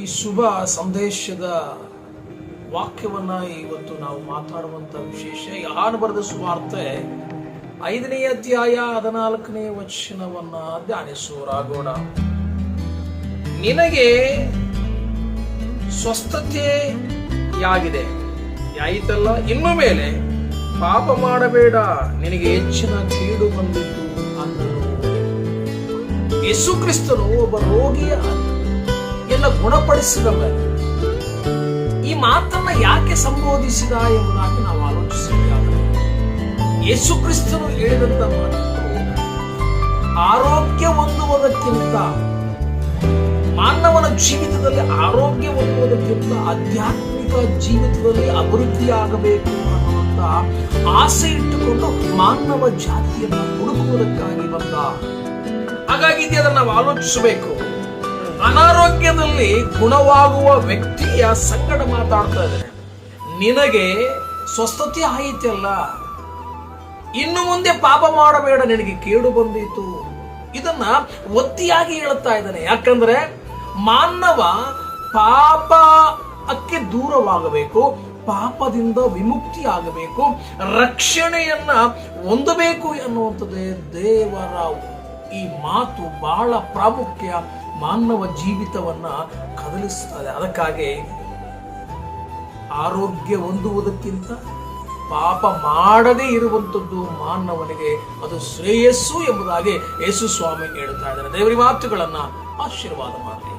ಈ ಶುಭ ಸಂದೇಶದ ವಾಕ್ಯವನ್ನ ಇವತ್ತು ನಾವು ಮಾತಾಡುವಂತ ವಿಶೇಷ. ಯೋಹಾನ ಬರೆದ ಸುವಾರ್ತೆ 5ನೇ ಅಧ್ಯಾಯ 14ನೇ ವಚನವನ್ನ ಧ್ಯಾನಿಸುವರಾಗೋಣ. ನಿನಗೆ ಸ್ವಸ್ಥತೆಯಾಗಿದೆ ಯಾಯಿತಲ್ಲ, ಇನ್ನು ಮೇಲೆ ಪಾಪ ಮಾಡಬೇಡ, ನಿನಗೆ ಹೆಚ್ಚಿನ ಕೀಡು ಬಂದಿತ್ತು ಅಂದನು. ಯೇಸು ಕ್ರಿಸ್ತನು ಒಬ್ಬ ರೋಗಿಯ ಎಲ್ಲ ಗುಣಪಡಿಸಿದ ಮೇಲೆ ಈ ಮಾತನ್ನ ಯಾಕೆ ಸಂಬೋಧಿಸಿದ ಎಂಬುದಾಗಿ ನಾವು ಆಲೋಚಿಸಬೇಕಾದರೆ, ಯೇಸು ಕ್ರಿಸ್ತನು ಹೇಳಿದಂತ ಮಾತು ಆರೋಗ್ಯ ಹೊಂದುವುದಕ್ಕಿಂತ, ಮಾನವನ ಜೀವಿತದಲ್ಲಿ ಆರೋಗ್ಯ ಹೊಂದುವುದಕ್ಕಿಂತ ಆಧ್ಯಾತ್ಮಿಕ ಜೀವಿತದಲ್ಲಿ ಅಭಿವೃದ್ಧಿಯಾಗಬೇಕು ಅನ್ನುವಂತ ಆಸೆ ಇಟ್ಟುಕೊಂಡು ಮಾನವ ಜಾತಿಯನ್ನ ಹುಡುಕುವುದಕ್ಕಾಗಿ ಬಂದ. ಹಾಗಾಗಿ ಅದನ್ನು ನಾವು ಆಲೋಚಿಸಬೇಕು. ಅನಾರೋಗ್ಯದಲ್ಲಿ ಗುಣವಾಗುವ ವ್ಯಕ್ತಿಯ ಸಂಗಡ ಮಾತಾಡ್ತಾ ಇದ್ದೇನೆ. ನಿನಗೆ ಸ್ವಸ್ಥತೆ ಆಯಿತಲ್ಲ, ಇನ್ನು ಮುಂದೆ ಪಾಪ ಮಾಡಬೇಡ, ನಿನಗೆ ಕೇಡು ಬಂದಿತು. ಇದನ್ನ ಒತ್ತಿಯಾಗಿ ಹೇಳುತ್ತಾ ಇದ್ದಾನೆ. ಯಾಕಂದ್ರೆ ಮಾನವ ಪಾಪಕ್ಕೆ ದೂರವಾಗಬೇಕು, ಪಾಪದಿಂದ ವಿಮುಕ್ತಿ ಆಗಬೇಕು, ರಕ್ಷಣೆಯನ್ನ ಹೊಂದಬೇಕು ಎನ್ನುವಂಥದ್ದೇ ದೇವರ ಈ ಮಾತು. ಬಹಳ ಪ್ರಾಮುಖ್ಯ, ಮಾನವ ಜೀವಿತವನ್ನ ಕದಲಿಸ್ತದೆ. ಅದಕ್ಕಾಗಿ ಆರೋಗ್ಯ ಹೊಂದುವುದಕ್ಕಿಂತ ಪಾಪ ಮಾಡದೇ ಇರುವಂಥದ್ದು ಮಾನವನಿಗೆ ಅದು ಶ್ರೇಯಸ್ಸು ಎಂಬುದಾಗಿ ಯೇಸು ಸ್ವಾಮಿ ಹೇಳುತ್ತಾ ಇದ್ದಾರೆ. ದೇವರ ಮಾತುಗಳನ್ನ ಆಶೀರ್ವಾದ ಮಾಡಲಿ.